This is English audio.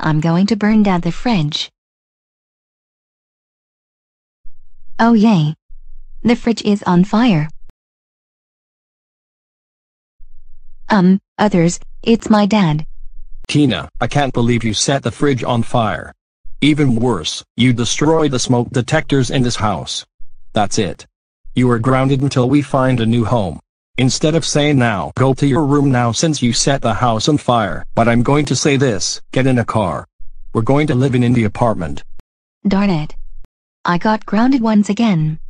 I'm going to burn down the fridge. Oh yay! The fridge is on fire. Others, it's my dad. Tina, I can't believe you set the fridge on fire. Even worse, you destroyed the smoke detectors in this house. That's it. You are grounded until we find a new home. Instead of saying now, go to your room now since you set the house on fire, but I'm going to say this, get in a car. We're going to live in the apartment. Darn it. I got grounded once again.